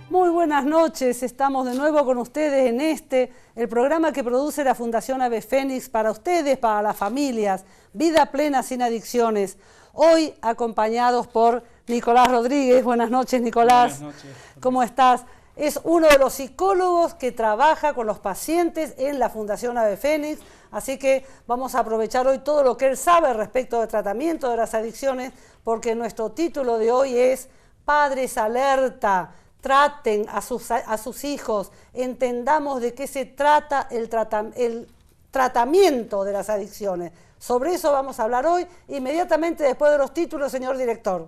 Muy buenas noches, estamos de nuevo con ustedes en el programa que produce la Fundación Ave Fénix para ustedes, para las familias, Vida Plena Sin Adicciones. Hoy acompañados por Nicolás Rodríguez. Buenas noches, Nicolás. Buenas noches. ¿Cómo estás? Es uno de los psicólogos que trabaja con los pacientes en la Fundación Ave Fénix, así que vamos a aprovechar hoy todo lo que él sabe respecto del tratamiento de las adicciones, porque nuestro título de hoy es Padres Alerta. Traten a sus hijos, entendamos de qué se trata el tratamiento de las adicciones. Sobre eso vamos a hablar hoy, inmediatamente después de los títulos, señor director.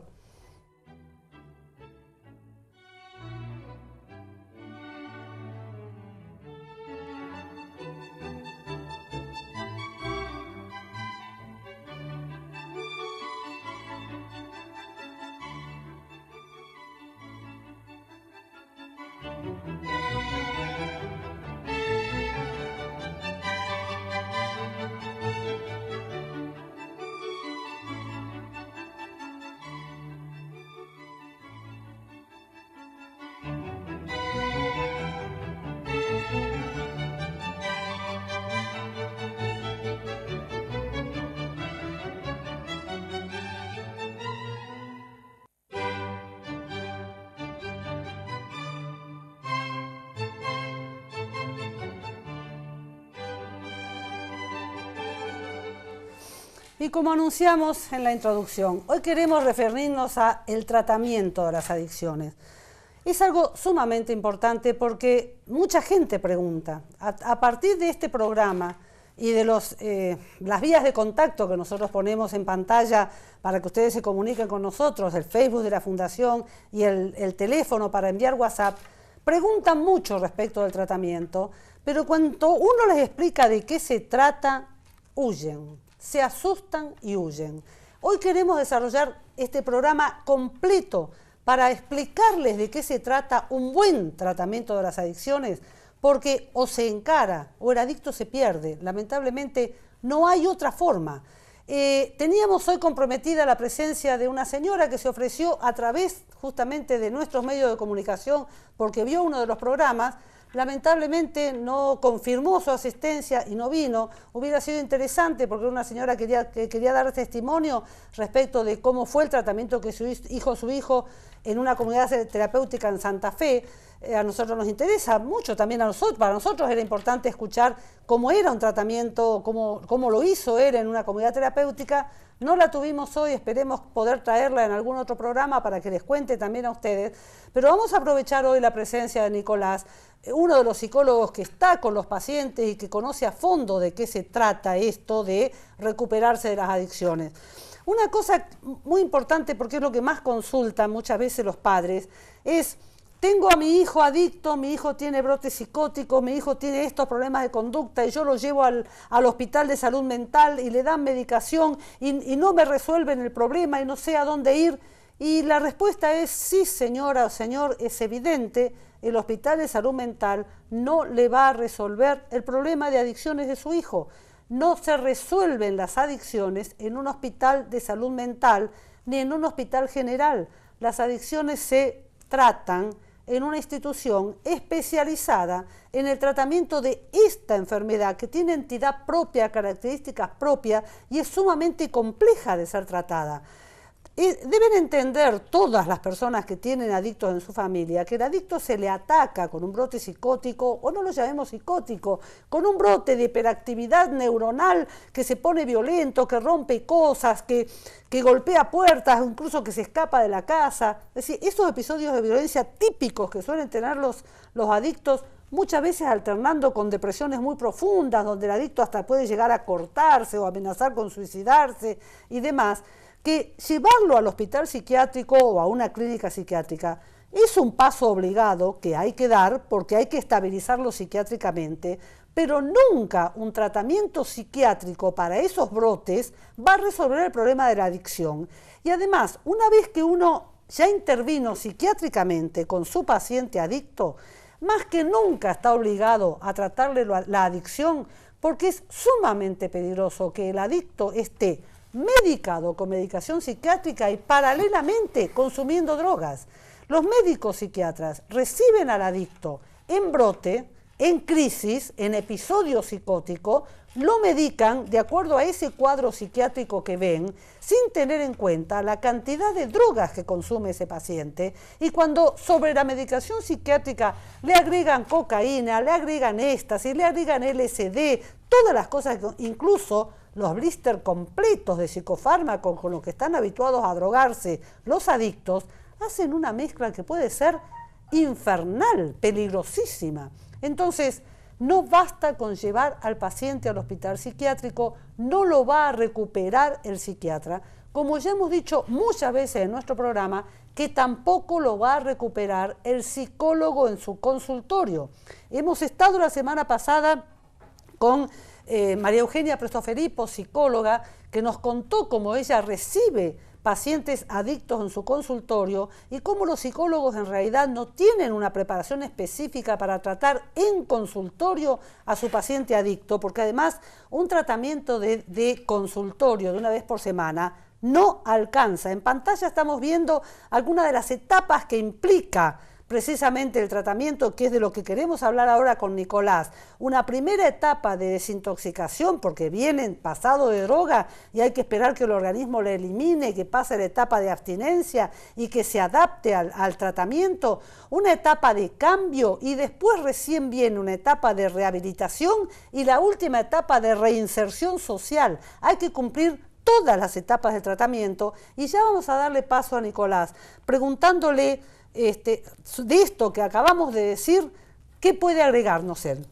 Y como anunciamos en la introducción, hoy queremos referirnos al tratamiento de las adicciones. Es algo sumamente importante porque mucha gente pregunta. A partir de este programa y de las vías de contacto que nosotros ponemos en pantalla para que ustedes se comuniquen con nosotros, el Facebook de la Fundación y el teléfono para enviar WhatsApp, preguntan mucho respecto del tratamiento, pero cuando uno les explica de qué se trata, huyen. Se asustan y huyen. Hoy queremos desarrollar este programa completo para explicarles de qué se trata un buen tratamiento de las adicciones, porque o se encara o el adicto se pierde. Lamentablemente no hay otra forma. Teníamos hoy comprometida la presencia de una señora que se ofreció a través justamente de nuestros medios de comunicación porque vio uno de los programas. Lamentablemente no confirmó su asistencia y no vino. Hubiera sido interesante porque una señora que quería dar testimonio respecto de cómo fue el tratamiento que su hijo en una comunidad terapéutica en Santa Fe. A nosotros nos interesa mucho, también para nosotros era importante escuchar cómo era un tratamiento, cómo lo hizo él en una comunidad terapéutica. No la tuvimos hoy, esperemos poder traerla en algún otro programa para que les cuente también a ustedes, pero vamos a aprovechar hoy la presencia de Nicolás, uno de los psicólogos que está con los pacientes y que conoce a fondo de qué se trata esto de recuperarse de las adicciones. Una cosa muy importante, porque es lo que más consultan muchas veces los padres, es: tengo a mi hijo adicto, mi hijo tiene brotes psicóticos, mi hijo tiene estos problemas de conducta y yo lo llevo al hospital de salud mental y le dan medicación y no me resuelven el problema y no sé a dónde ir. Y la respuesta es: sí, señora o señor, es evidente, el hospital de salud mental no le va a resolver el problema de adicciones de su hijo. No se resuelven las adicciones en un hospital de salud mental ni en un hospital general. Las adicciones se tratan en una institución especializada en el tratamiento de esta enfermedad que tiene entidad propia, características propias y es sumamente compleja de ser tratada. Deben entender todas las personas que tienen adictos en su familia que el adicto se le ataca con un brote psicótico, o no lo llamemos psicótico, con un brote de hiperactividad neuronal que se pone violento, que rompe cosas, que golpea puertas, incluso que se escapa de la casa. Es decir, esos episodios de violencia típicos que suelen tener los adictos, muchas veces alternando con depresiones muy profundas, donde el adicto hasta puede llegar a cortarse o amenazar con suicidarse y demás, que llevarlo al hospital psiquiátrico o a una clínica psiquiátrica es un paso obligado que hay que dar porque hay que estabilizarlo psiquiátricamente, pero nunca un tratamiento psiquiátrico para esos brotes va a resolver el problema de la adicción. Y además, una vez que uno ya intervino psiquiátricamente con su paciente adicto, más que nunca está obligado a tratarle la adicción, porque es sumamente peligroso que el adicto esté medicado con medicación psiquiátrica y paralelamente consumiendo drogas. Los médicos psiquiatras reciben al adicto en brote, en crisis, en episodio psicótico, lo medican de acuerdo a ese cuadro psiquiátrico que ven, sin tener en cuenta la cantidad de drogas que consume ese paciente, y cuando sobre la medicación psiquiátrica le agregan cocaína, le agregan éxtasis, le agregan LSD, todas las cosas, incluso los blister completos de psicofármacos con los que están habituados a drogarse los adictos, hacen una mezcla que puede ser infernal, peligrosísima. Entonces, no basta con llevar al paciente al hospital psiquiátrico, no lo va a recuperar el psiquiatra, como ya hemos dicho muchas veces en nuestro programa, que tampoco lo va a recuperar el psicólogo en su consultorio. Hemos estado la semana pasada con María Eugenia Prestoferipo, psicóloga, que nos contó cómo ella recibe pacientes adictos en su consultorio y cómo los psicólogos en realidad no tienen una preparación específica para tratar en consultorio a su paciente adicto, porque además un tratamiento de consultorio de una vez por semana no alcanza. En pantalla estamos viendo algunas de las etapas que implica precisamente el tratamiento, que es de lo que queremos hablar ahora con Nicolás. Una primera etapa de desintoxicación, porque vienen pasado de droga y hay que esperar que el organismo le elimine, que pase la etapa de abstinencia y que se adapte al tratamiento. Una etapa de cambio y después recién viene una etapa de rehabilitación y la última etapa de reinserción social. Hay que cumplir todas las etapas del tratamiento y ya vamos a darle paso a Nicolás, preguntándole de esto que acabamos de decir, ¿qué puede agregarnos él?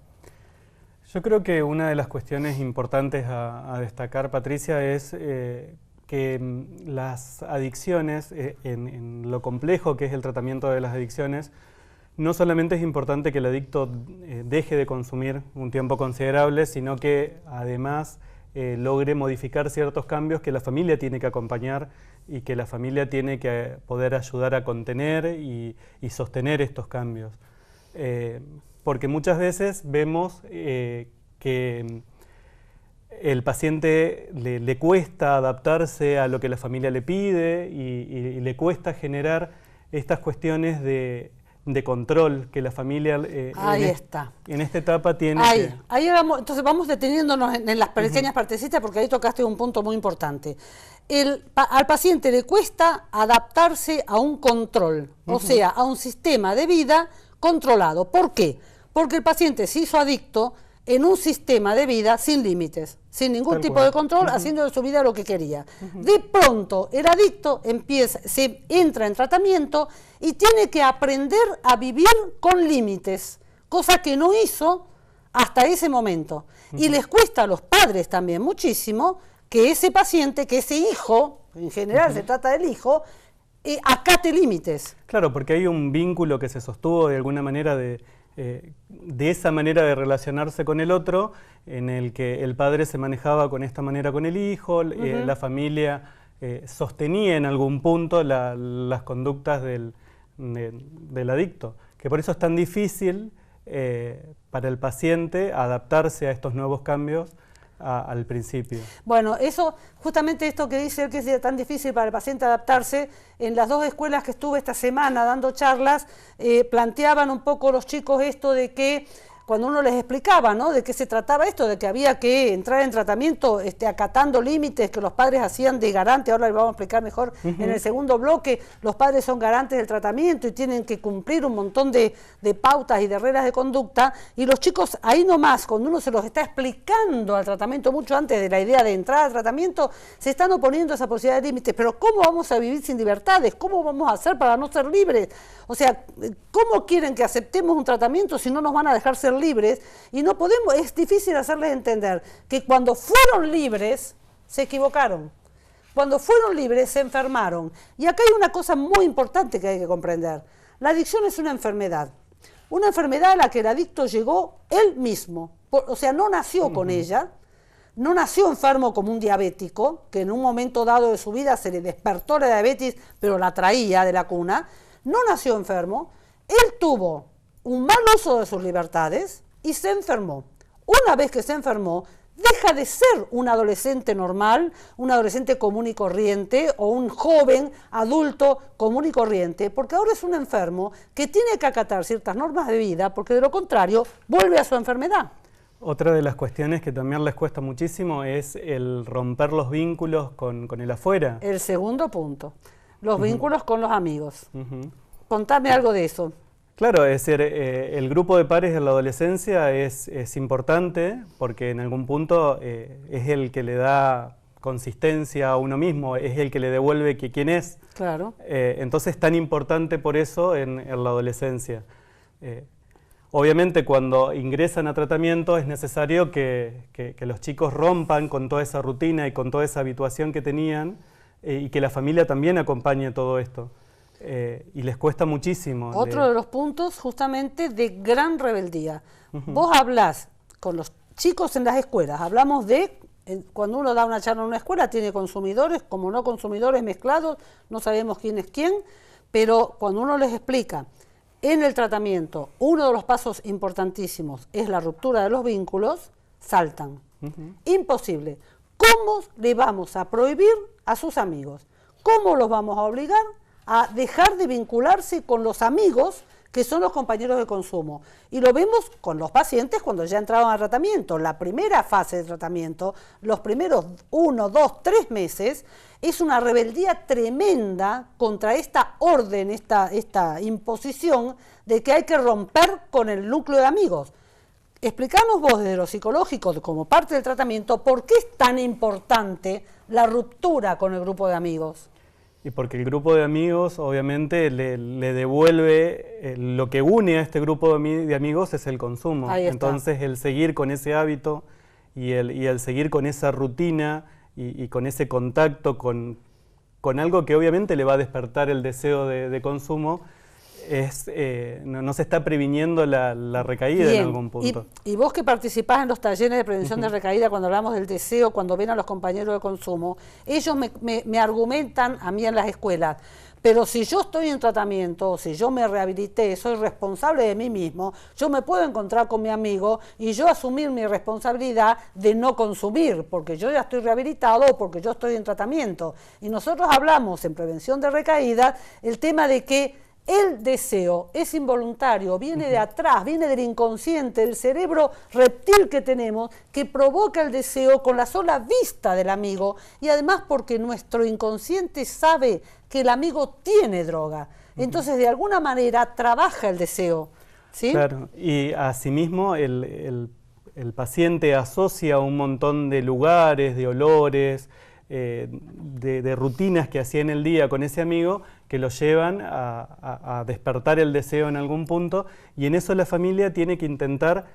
Yo creo que una de las cuestiones importantes a destacar, Patricia, es que las adicciones, en lo complejo que es el tratamiento de las adicciones, no solamente es importante que el adicto deje de consumir un tiempo considerable, sino que además logre modificar ciertos cambios que la familia tiene que acompañar y que la familia tiene que poder ayudar a contener y sostener estos cambios. Porque muchas veces vemos que el paciente le cuesta adaptarse a lo que la familia le pide y le cuesta generar estas cuestiones de control que la familia en esta etapa tiene. Ahí vamos, entonces vamos deteniéndonos en las pequeñas partecitas, porque ahí tocaste un punto muy importante. Al paciente le cuesta adaptarse a un control, o sea, a un sistema de vida controlado. ¿Por qué? Porque el paciente se hizo adicto en un sistema de vida sin límites, sin ningún tipo de control, haciendo de su vida lo que quería. De pronto, el adicto entra en tratamiento y tiene que aprender a vivir con límites, cosa que no hizo hasta ese momento. Y les cuesta a los padres también muchísimo que ese paciente, que ese hijo, en general se trata del hijo, acate límites. Claro, porque hay un vínculo que se sostuvo de alguna manera de esa manera de relacionarse con el otro, en el que el padre se manejaba con esta manera con el hijo, la familia sostenía en algún punto las conductas del adicto, que por eso es tan difícil para el paciente adaptarse a estos nuevos cambios al principio. Bueno, justamente esto que dice él, que es tan difícil para el paciente adaptarse, en las dos escuelas que estuve esta semana dando charlas, planteaban un poco los chicos esto de que, cuando uno les explicaba, ¿no?, de qué se trataba esto, de que había que entrar en tratamiento acatando límites que los padres hacían de garante, ahora les vamos a explicar mejor en el segundo bloque, los padres son garantes del tratamiento y tienen que cumplir un montón de pautas y de reglas de conducta, y los chicos ahí nomás, cuando uno se los está explicando al tratamiento mucho antes de la idea de entrar al tratamiento, se están oponiendo a esa posibilidad de límites. Pero ¿cómo vamos a vivir sin libertades? ¿Cómo vamos a hacer para no ser libres? O sea, ¿cómo quieren que aceptemos un tratamiento si no nos van a dejar ser libres? Y no podemos, es difícil hacerles entender que cuando fueron libres se equivocaron, cuando fueron libres se enfermaron. Y acá hay una cosa muy importante que hay que comprender: la adicción es una enfermedad a la que el adicto llegó él mismo, o sea, no nació con ella, no nació enfermo como un diabético, que en un momento dado de su vida se le despertó la diabetes, pero la traía de la cuna. No nació enfermo, él tuvo un mal uso de sus libertades y se enfermó. Una vez que se enfermó, deja de ser un adolescente normal, un adolescente común y corriente o un joven adulto común y corriente, porque ahora es un enfermo que tiene que acatar ciertas normas de vida, porque de lo contrario vuelve a su enfermedad. Otra de las cuestiones que también les cuesta muchísimo es el romper los vínculos con el afuera. El segundo punto, los vínculos con los amigos. Contame algo de eso. Claro, es decir, el grupo de pares en la adolescencia es importante porque en algún punto es el que le da consistencia a uno mismo, es el que le devuelve quién es. Claro. Entonces es tan importante por eso en la adolescencia. Obviamente cuando ingresan a tratamiento es necesario que los chicos rompan con toda esa rutina y con toda esa habituación que tenían y que la familia también acompañe todo esto. Y les cuesta muchísimo. Otro de los puntos justamente de gran rebeldía. Vos hablás con los chicos en las escuelas, hablamos de, cuando uno da una charla en una escuela, tiene consumidores, como no consumidores mezclados, no sabemos quién es quién, pero cuando uno les explica, en el tratamiento, uno de los pasos importantísimos es la ruptura de los vínculos, saltan. Imposible. ¿Cómo le vamos a prohibir a sus amigos? ¿Cómo los vamos a obligar a dejar de vincularse con los amigos que son los compañeros de consumo? Y lo vemos con los pacientes cuando ya entraron al tratamiento. La primera fase de tratamiento, los primeros 1, 2, 3 meses, es una rebeldía tremenda contra esta orden, esta imposición de que hay que romper con el núcleo de amigos. Explicanos vos desde lo psicológico, como parte del tratamiento, ¿por qué es tan importante la ruptura con el grupo de amigos? Y porque el grupo de amigos obviamente le devuelve lo que une a este grupo de amigos es el consumo. Entonces el seguir con ese hábito y el seguir con esa rutina y con ese contacto con algo que obviamente le va a despertar el deseo de consumo, no se está previniendo la recaída. Bien, en algún punto. Y vos que participás en los talleres de prevención de recaída, cuando hablamos del deseo, cuando ven a los compañeros de consumo, ellos me argumentan a mí en las escuelas, pero si yo estoy en tratamiento, si yo me rehabilité, soy responsable de mí mismo, yo me puedo encontrar con mi amigo y yo asumir mi responsabilidad de no consumir, porque yo ya estoy rehabilitado o porque yo estoy en tratamiento. Y nosotros hablamos en prevención de recaída el tema de que el deseo es involuntario, viene de atrás, viene del inconsciente, del cerebro reptil que tenemos, que provoca el deseo con la sola vista del amigo y además porque nuestro inconsciente sabe que el amigo tiene droga. Entonces, de alguna manera, trabaja el deseo. ¿Sí? Claro, y asimismo el paciente asocia un montón de lugares, de olores, de rutinas que hacía en el día con ese amigo que lo llevan a despertar el deseo en algún punto, y en eso la familia tiene que intentar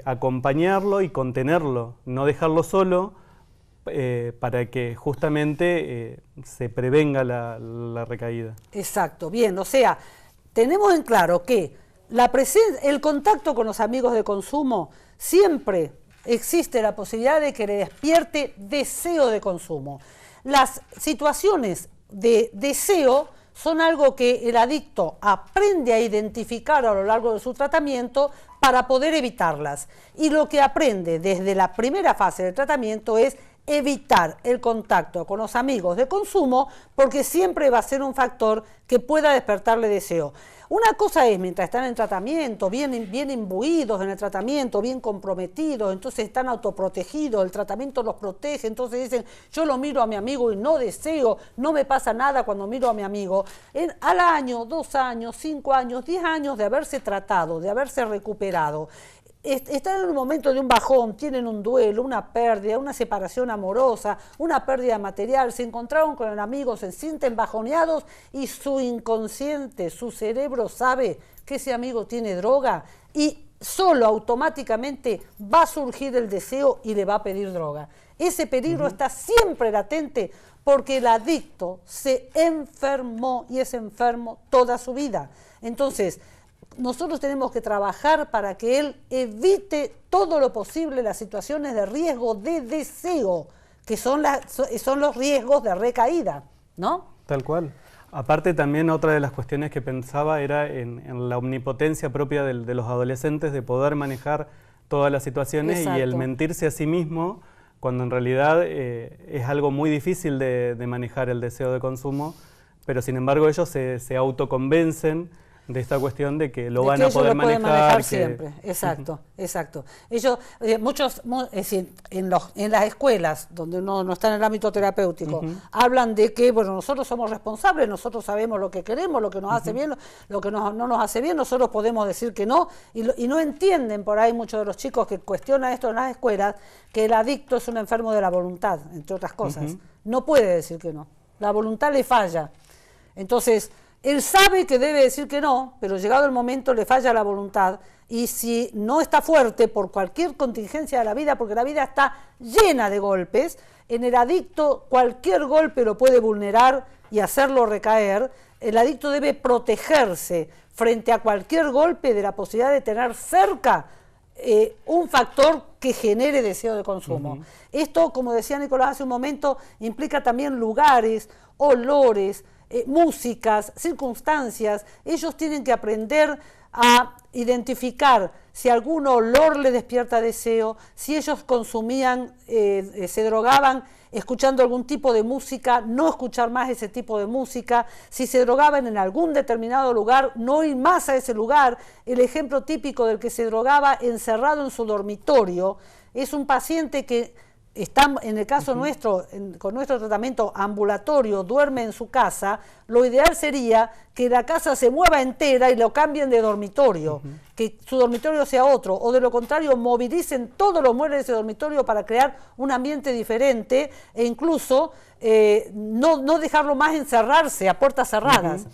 acompañarlo y contenerlo, no dejarlo solo para que justamente se prevenga la recaída. Exacto, bien, o sea, tenemos en claro que el contacto con los amigos de consumo siempre existe la posibilidad de que le despierte deseo de consumo. Las situaciones de deseo son algo que el adicto aprende a identificar a lo largo de su tratamiento para poder evitarlas. Y lo que aprende desde la primera fase del tratamiento es evitar el contacto con los amigos de consumo, porque siempre va a ser un factor que pueda despertarle deseo. Una cosa es, mientras están en tratamiento, bien imbuidos en el tratamiento, bien comprometidos, entonces están autoprotegidos, el tratamiento los protege, entonces dicen, yo lo miro a mi amigo y no deseo, no me pasa nada cuando miro a mi amigo. Al año, 2 años, 5 años, 10 años de haberse tratado, de haberse recuperado, están en un momento de un bajón, tienen un duelo, una pérdida, una separación amorosa, una pérdida material, se encontraron con el amigo, se sienten bajoneados y su inconsciente, su cerebro sabe que ese amigo tiene droga y solo automáticamente va a surgir el deseo y le va a pedir droga. Ese peligro está siempre latente porque el adicto se enfermó y es enfermo toda su vida. Entonces, nosotros tenemos que trabajar para que él evite todo lo posible las situaciones de riesgo de deseo, que son los riesgos de recaída, ¿no? Tal cual. Aparte también otra de las cuestiones que pensaba era en la omnipotencia propia de los adolescentes de poder manejar todas las situaciones. Exacto. Y el mentirse a sí mismo, cuando en realidad es algo muy difícil de manejar el deseo de consumo, pero sin embargo ellos se autoconvencen de esta cuestión de que lo van a poder manejar. Siempre, exacto, exacto. Ellos, es decir, en las escuelas, donde uno no está en el ámbito terapéutico, hablan de que, bueno, nosotros somos responsables, nosotros sabemos lo que queremos, lo que nos hace bien, lo que no nos hace bien, nosotros podemos decir que no, y no entienden por ahí muchos de los chicos que cuestionan esto en las escuelas, que el adicto es un enfermo de la voluntad, entre otras cosas. No puede decir que no, la voluntad le falla. Entonces, él sabe que debe decir que no, pero llegado el momento le falla la voluntad, y si no está fuerte por cualquier contingencia de la vida, porque la vida está llena de golpes, en el adicto cualquier golpe lo puede vulnerar y hacerlo recaer. El adicto debe protegerse frente a cualquier golpe de la posibilidad de tener cerca un factor que genere deseo de consumo. Esto, como decía Nicolás hace un momento, implica también lugares, olores, músicas, circunstancias. Ellos tienen que aprender a identificar si algún olor le despierta deseo, si ellos consumían, se drogaban escuchando algún tipo de música, no escuchar más ese tipo de música, si se drogaban en algún determinado lugar, no ir más a ese lugar. El ejemplo típico del que se drogaba encerrado en su dormitorio es un paciente que está, en el caso nuestro, con nuestro tratamiento ambulatorio, duerme en su casa. Lo ideal sería que la casa se mueva entera y lo cambien de dormitorio, que su dormitorio sea otro, o de lo contrario movilicen todos los muebles de ese dormitorio para crear un ambiente diferente, e incluso no dejarlo más encerrarse a puertas cerradas.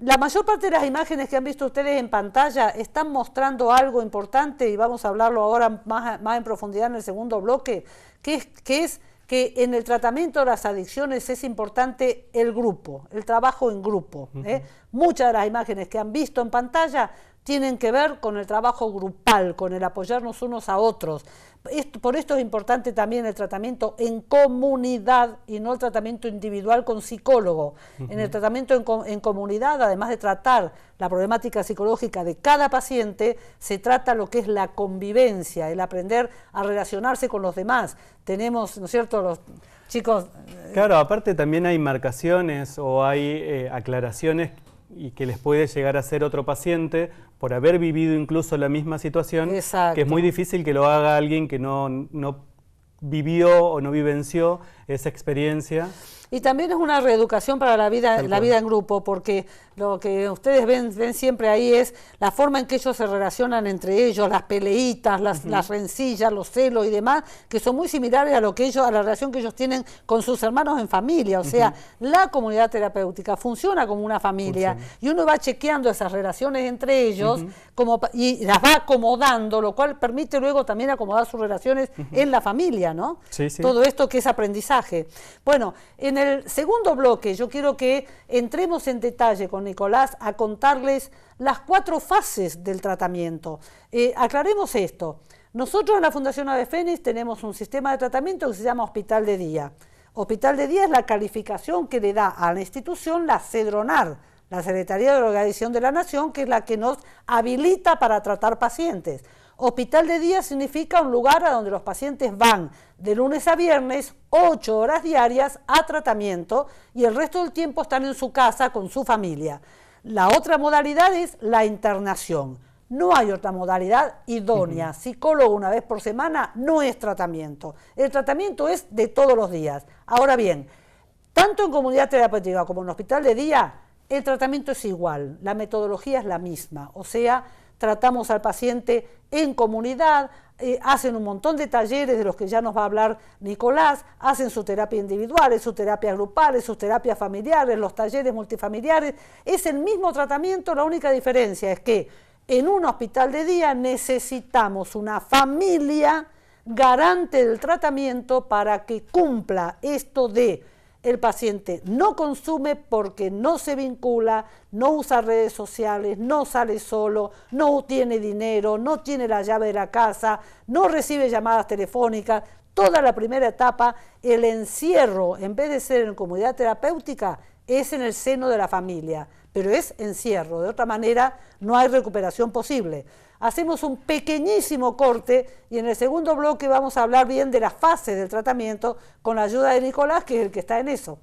La mayor parte de las imágenes que han visto ustedes en pantalla están mostrando algo importante, y vamos a hablarlo ahora más en profundidad en el segundo bloque, que es que en el tratamiento de las adicciones es importante el grupo, el trabajo en grupo. Muchas de las imágenes que han visto en pantalla tienen que ver con el trabajo grupal, con el apoyarnos unos a otros. Por esto es importante también el tratamiento en comunidad y no el tratamiento individual con psicólogo. En el tratamiento en comunidad, además de tratar la problemática psicológica de cada paciente, se trata lo que es la convivencia, el aprender a relacionarse con los demás. Tenemos, ¿no es cierto?, los chicos... Claro, aparte también hay marcaciones o hay aclaraciones y que les puede llegar a hacer otro paciente por haber vivido incluso la misma situación. Exacto. Que es muy difícil que lo haga alguien que no vivió o no vivenció esa experiencia. Y también es una reeducación para la vida en grupo, porque lo que ustedes ven siempre ahí es la forma en que ellos se relacionan entre ellos, las peleitas, las rencillas, los celos y demás, que son muy similares a la relación que ellos tienen con sus hermanos en familia. O sea, la comunidad terapéutica funciona como una familia, y uno va chequeando esas relaciones entre ellos y las va acomodando, lo cual permite luego también acomodar sus relaciones en la familia, ¿no? Sí, sí. Todo esto que es aprendizaje. Bueno, en el segundo bloque yo quiero que entremos en detalle con Nicolás a contarles las 4 fases del tratamiento. Aclaremos esto. Nosotros en la Fundación Ave Fénix tenemos un sistema de tratamiento que se llama Hospital de Día. Hospital de Día es la calificación que le da a la institución la CEDRONAR, la Secretaría de Drogadicción de la Nación, que es la que nos habilita para tratar pacientes. Hospital de Día significa un lugar a donde los pacientes van de lunes a viernes, 8 horas diarias a tratamiento, y el resto del tiempo están en su casa con su familia. La otra modalidad es la internación. No hay otra modalidad idónea. Psicólogo una vez por semana no es tratamiento. El tratamiento es de todos los días. Ahora bien, tanto en comunidad terapéutica como en hospital de día, el tratamiento es igual, la metodología es la misma. O sea, tratamos al paciente en comunidad, hacen un montón de talleres de los que ya nos va a hablar Nicolás, hacen su terapia individual, sus terapias grupales, sus terapias familiares, los talleres multifamiliares. Es el mismo tratamiento, la única diferencia es que en un hospital de día necesitamos una familia garante del tratamiento para que cumpla esto de el paciente no consume porque no se vincula, no usa redes sociales, no sale solo, no tiene dinero, no tiene la llave de la casa, no recibe llamadas telefónicas. Toda la primera etapa, el encierro, en vez de ser en comunidad terapéutica, es en el seno de la familia, pero es encierro. De otra manera, no hay recuperación posible. hacemos un pequeñísimo corte y en el segundo bloque vamos a hablar bien de las fases del tratamiento con la ayuda de Nicolás, que es el que está en eso.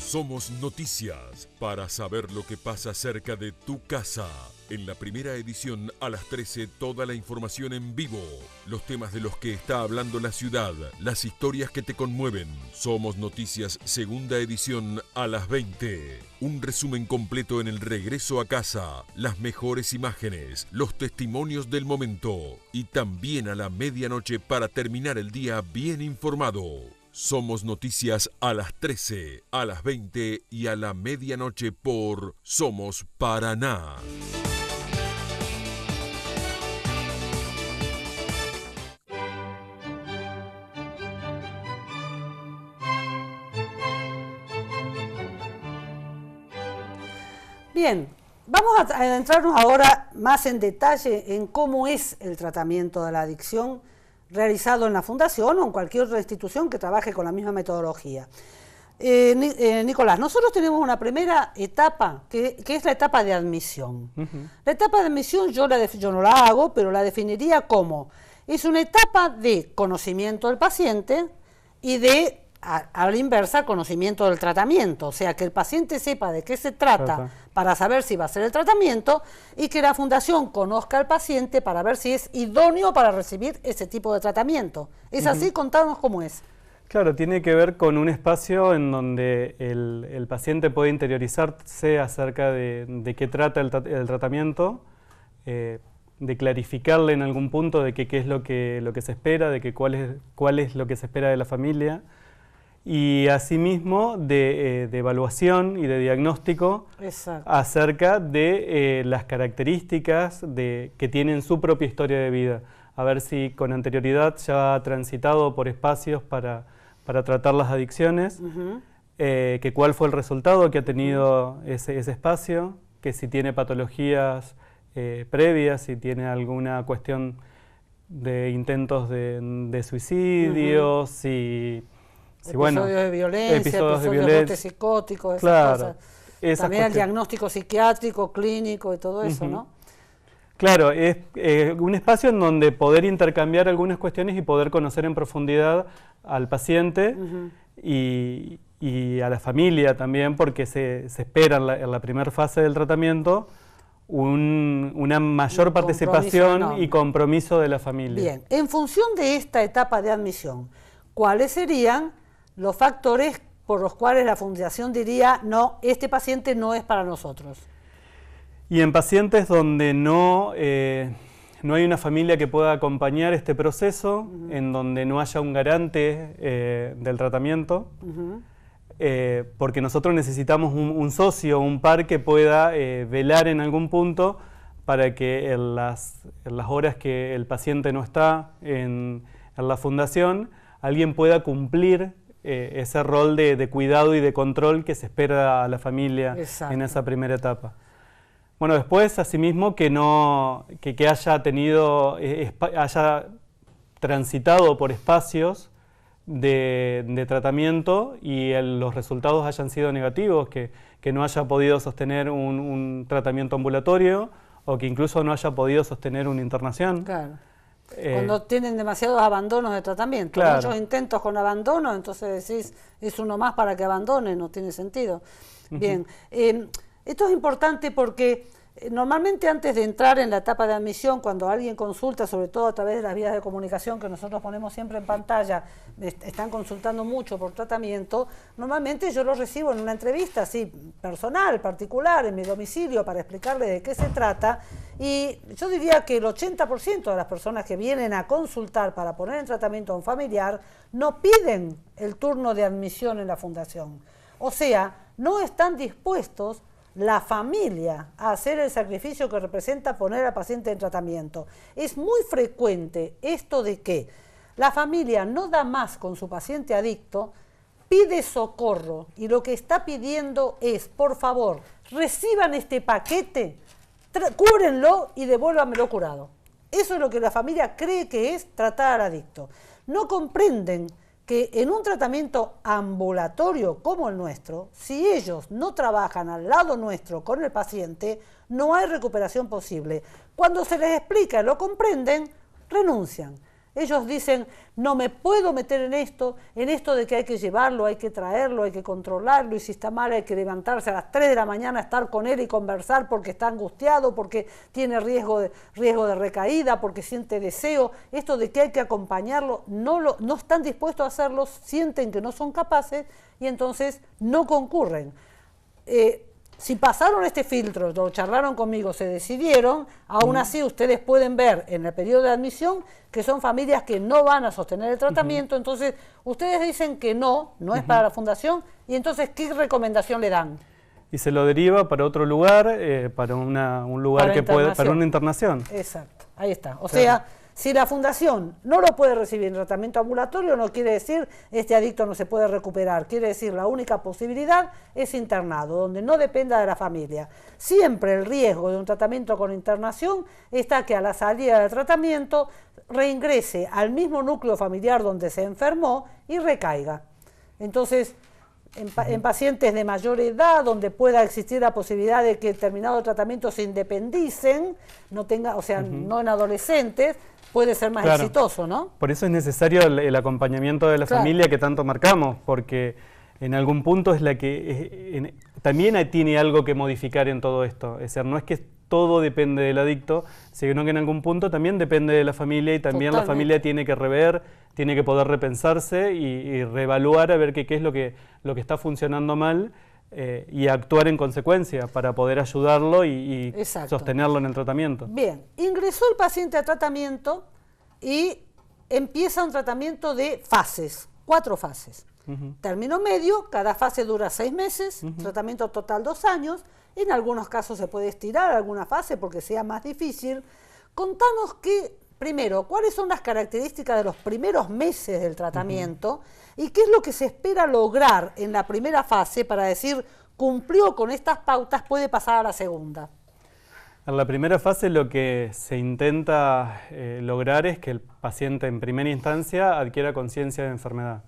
Somos Noticias, para saber lo que pasa cerca de tu casa. En la primera edición a las 13, toda la información en vivo, los temas de los que está hablando la ciudad, las historias que te conmueven. Somos Noticias, segunda edición a las 20. Un resumen completo en el regreso a casa, las mejores imágenes, los testimonios del momento y también a la medianoche para terminar el día bien informado. Somos Noticias a las 13, a las 20 y a la medianoche por Somos Paraná. Bien, vamos a adentrarnos ahora más en detalle en cómo es el tratamiento de la adicción realizado en la Fundación o en cualquier otra institución que trabaje con la misma metodología. Nicolás, nosotros tenemos una primera etapa, que es la etapa de admisión. La etapa de admisión yo no la hago, pero la definiría como, es una etapa de conocimiento del paciente y de, a la inversa, conocimiento del tratamiento. O sea, que el paciente sepa de qué se trata para saber si va a ser el tratamiento y que la Fundación conozca al paciente para ver si es idóneo para recibir ese tipo de tratamiento. ¿Es así? Contanos cómo es. Claro, tiene que ver con un espacio en donde el paciente puede interiorizarse acerca de qué trata el tratamiento, de clarificarle en algún punto de qué es lo que se espera, de cuál es lo que se espera de la familia, y asimismo de evaluación y de diagnóstico acerca de las características que tienen su propia historia de vida. A ver si con anterioridad ya ha transitado por espacios para tratar las adicciones, que cuál fue el resultado que ha tenido ese espacio, que si tiene patologías previas, si tiene alguna cuestión de intentos de suicidio, episodios de violencia, episodios de brotes psicóticos, esas cosas. También el diagnóstico psiquiátrico, clínico y todo eso, ¿no? Claro, es un espacio en donde poder intercambiar algunas cuestiones y poder conocer en profundidad al paciente y a la familia también, porque se espera en la primera fase del tratamiento una mayor participación y compromiso de la familia. Bien, en función de esta etapa de admisión, ¿cuáles serían los factores por los cuales la Fundación diría, no, este paciente no es para nosotros? Y en pacientes donde no hay una familia que pueda acompañar este proceso, en donde no haya un garante del tratamiento, porque nosotros necesitamos un socio, un par que pueda velar en algún punto para que en las horas que el paciente no está en la Fundación, alguien pueda cumplir ese rol de cuidado y de control que se espera a la familia en esa primera etapa. Bueno, después, asimismo, que haya transitado por espacios de tratamiento y los resultados hayan sido negativos, que no haya podido sostener un tratamiento ambulatorio o que incluso no haya podido sostener una internación. Claro. Cuando tienen demasiados abandonos de tratamiento, muchos intentos con abandono, entonces decís, es uno más para que abandone, no tiene sentido. Bien, esto es importante porque normalmente antes de entrar en la etapa de admisión, cuando alguien consulta, sobre todo a través de las vías de comunicación que nosotros ponemos siempre en pantalla, están consultando mucho por tratamiento, normalmente yo lo recibo en una entrevista así personal, particular, en mi domicilio, para explicarle de qué se trata, y yo diría que el 80% de las personas que vienen a consultar para poner en tratamiento a un familiar no piden el turno de admisión en la Fundación. O sea, no están dispuestos la familia a hacer el sacrificio que representa poner al paciente en tratamiento. Es muy frecuente esto de que la familia no da más con su paciente adicto, pide socorro y lo que está pidiendo es, por favor, reciban este paquete, cúbrenlo y devuélvanmelo curado. Eso es lo que la familia cree que es tratar al adicto. No comprenden que en un tratamiento ambulatorio como el nuestro, si ellos no trabajan al lado nuestro con el paciente, no hay recuperación posible. Cuando se les explica y lo comprenden, renuncian. Ellos dicen, no me puedo meter en esto de que hay que llevarlo, hay que traerlo, hay que controlarlo, y si está mal hay que levantarse a las 3 de la mañana, estar con él y conversar porque está angustiado, porque tiene riesgo de recaída, porque siente deseo. Esto de que hay que acompañarlo, no están dispuestos a hacerlo, sienten que no son capaces y entonces no concurren. Si pasaron este filtro, lo charlaron conmigo, se decidieron, aún así ustedes pueden ver en el periodo de admisión que son familias que no van a sostener el tratamiento, entonces ustedes dicen que no es para la fundación, y entonces ¿qué recomendación le dan? Y se lo deriva para otro lugar, para un lugar que puede, para una internación. Exacto, ahí está. O sea, si la fundación no lo puede recibir en tratamiento ambulatorio, no quiere decir este adicto no se puede recuperar, quiere decir la única posibilidad es internado, donde no dependa de la familia. Siempre el riesgo de un tratamiento con internación está que a la salida del tratamiento reingrese al mismo núcleo familiar donde se enfermó y recaiga. Entonces, en pacientes de mayor edad, donde pueda existir la posibilidad de que terminado el tratamiento se independicen, no en adolescentes, puede ser más exitoso, ¿no? Por eso es necesario el acompañamiento de la familia que tanto marcamos, porque en algún punto es la que también tiene algo que modificar en todo esto. Es decir, no es que todo depende del adicto, sino que en algún punto también depende de la familia, y también la familia tiene que rever, tiene que poder repensarse y reevaluar a ver qué es lo que está funcionando mal, y actuar en consecuencia para poder ayudarlo y sostenerlo en el tratamiento. Bien, ingresó el paciente al tratamiento y empieza un tratamiento de fases, 4 fases. Término medio, cada fase dura 6 meses, tratamiento total 2 años, en algunos casos se puede estirar alguna fase porque sea más difícil. Contanos primero, ¿cuáles son las características de los primeros meses del tratamiento y qué es lo que se espera lograr en la primera fase para decir, cumplió con estas pautas, puede pasar a la segunda? En la primera fase lo que se intenta lograr es que el paciente en primera instancia adquiera conciencia de enfermedad,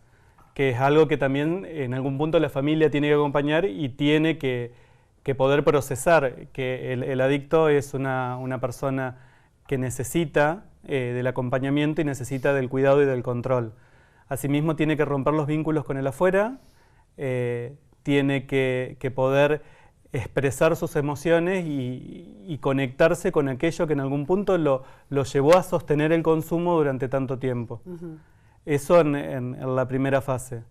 que es algo que también en algún punto la familia tiene que acompañar y tiene que poder procesar que el adicto es una persona que necesita del acompañamiento y necesita del cuidado y del control. Asimismo tiene que romper los vínculos con el afuera, tiene que poder expresar sus emociones y conectarse con aquello que en algún punto lo llevó a sostener el consumo durante tanto tiempo. Eso en la primera fase.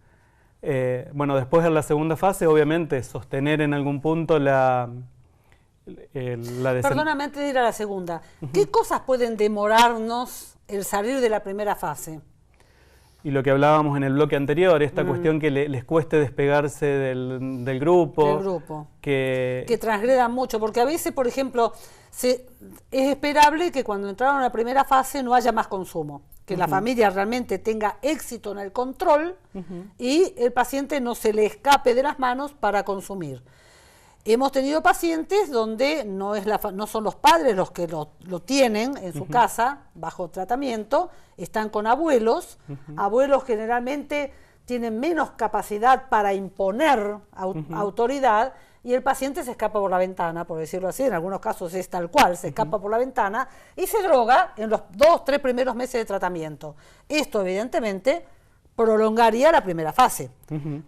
Bueno, después en la segunda fase, obviamente, sostener en algún punto Perdóname, antes de ir a la segunda, ¿qué cosas pueden demorarnos el salir de la primera fase? Y lo que hablábamos en el bloque anterior, esta cuestión que les cueste despegarse del grupo. Que transgredan mucho, porque a veces, por ejemplo, es esperable que cuando entraron a la primera fase no haya más consumo, que la familia realmente tenga éxito en el control y el paciente no se le escape de las manos para consumir. Hemos tenido pacientes donde no son los padres los que lo tienen en su casa bajo tratamiento, están con abuelos, abuelos generalmente tienen menos capacidad para imponer autoridad, y el paciente se escapa por la ventana, por decirlo así, en algunos casos es tal cual, se escapa por la ventana y se droga en los 2-3 primeros meses de tratamiento. Esto evidentemente prolongaría la primera fase,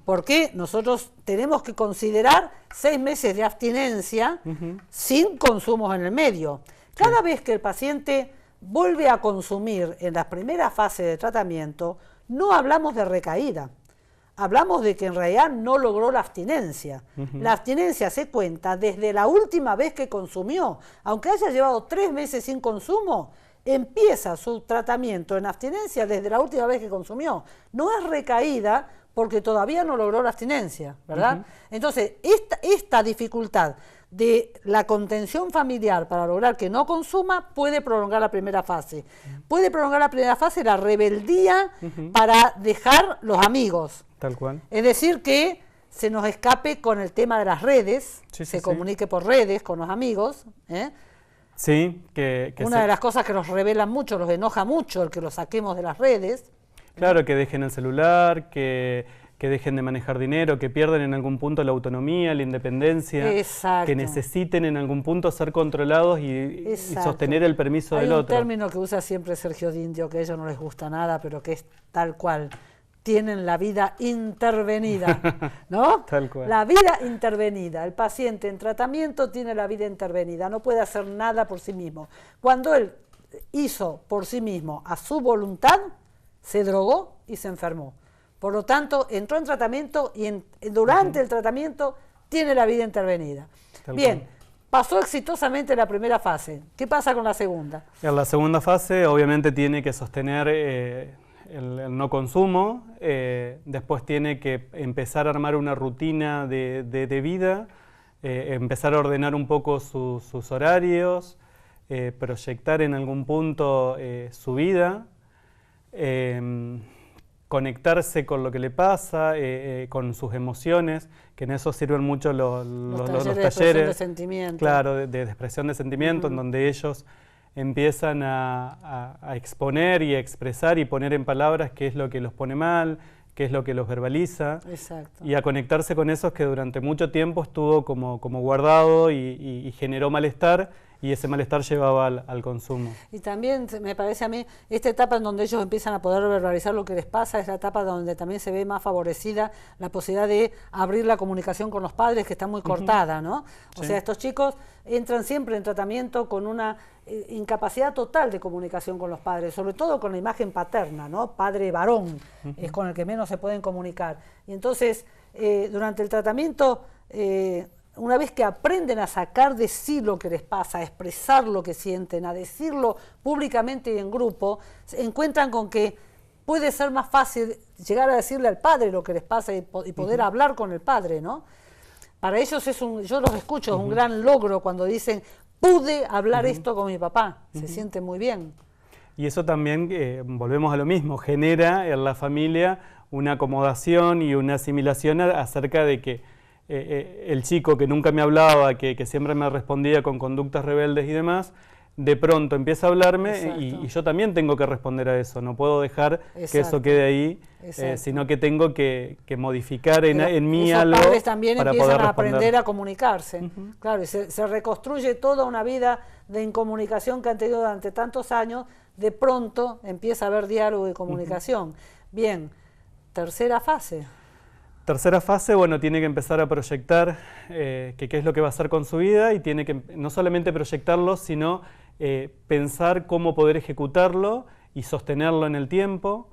porque nosotros tenemos que considerar 6 meses de abstinencia sin consumos en el medio. Cada vez que el paciente vuelve a consumir en la primera fase de tratamiento, no hablamos de recaída, hablamos de que en realidad no logró la abstinencia. La abstinencia se cuenta desde la última vez que consumió, aunque haya llevado 3 meses sin consumo, empieza su tratamiento en abstinencia desde la última vez que consumió. No es recaída porque todavía no logró la abstinencia, ¿verdad? Entonces, esta dificultad de la contención familiar para lograr que no consuma, puede prolongar la primera fase. Puede prolongar la primera fase la rebeldía para dejar los amigos. Tal cual. Es decir, que se nos escape con el tema de las redes, se comunique por redes con los amigos. Sí, que una de las cosas que nos revelan mucho, los enoja mucho el que los saquemos de las redes. Claro, que dejen el celular, que dejen de manejar dinero, que pierdan en algún punto la autonomía, la independencia, Exacto. que necesiten en algún punto ser controlados y sostener el permiso del otro. Hay un término que usa siempre Sergio D'Indio, que a ellos no les gusta nada, pero que es tal cual. Tienen la vida intervenida, ¿no? Tal cual. La vida intervenida. El paciente en tratamiento tiene la vida intervenida, no puede hacer nada por sí mismo. Cuando él hizo por sí mismo a su voluntad, se drogó y se enfermó. Por lo tanto, entró en tratamiento y durante el tratamiento tiene la vida intervenida. Bien, pasó exitosamente la primera fase. ¿Qué pasa con la segunda? En la segunda fase, obviamente, tiene que sostener el no consumo, después tiene que empezar a armar una rutina de vida, empezar a ordenar un poco sus horarios, proyectar en algún punto su vida, conectarse con lo que le pasa, con sus emociones, que en eso sirven mucho los talleres de expresión de sentimiento. Claro, de expresión de sentimiento, en donde ellos empiezan a exponer y a expresar y poner en palabras qué es lo que los pone mal, qué es lo que los verbaliza. Exacto. Y a conectarse con esos que durante mucho tiempo estuvo como guardado y generó malestar, y ese malestar llevaba al consumo. Y también me parece a mí, esta etapa en donde ellos empiezan a poder verbalizar lo que les pasa, es la etapa donde también se ve más favorecida la posibilidad de abrir la comunicación con los padres, que está muy cortada, ¿no? O sea, estos chicos entran siempre en tratamiento con una incapacidad total de comunicación con los padres, sobre todo con la imagen paterna, ¿no? Padre varón es con el que menos se pueden comunicar. Y entonces, durante el tratamiento, una vez que aprenden a sacar de sí lo que les pasa, a expresar lo que sienten, a decirlo públicamente y en grupo, se encuentran con que puede ser más fácil llegar a decirle al padre lo que les pasa y poder hablar con el padre, ¿no? Para ellos yo los escucho, es un gran logro cuando dicen, pude hablar esto con mi papá, se siente muy bien. Y eso también, volvemos a lo mismo, genera en la familia una acomodación y una asimilación acerca de que el chico que nunca me hablaba, que siempre me respondía con conductas rebeldes y demás, de pronto empieza a hablarme y yo también tengo que responder a eso. No puedo dejar que eso quede ahí, sino que tengo que modificar en mí algo para poder responder. Los padres también empiezan a aprender a comunicarse. Claro, y se reconstruye toda una vida de incomunicación que han tenido durante tantos años. De pronto empieza a haber diálogo y comunicación. Bien, tercera fase. Tercera fase, bueno, tiene que empezar a proyectar qué es lo que va a hacer con su vida, y tiene que no solamente proyectarlo, sino pensar cómo poder ejecutarlo y sostenerlo en el tiempo.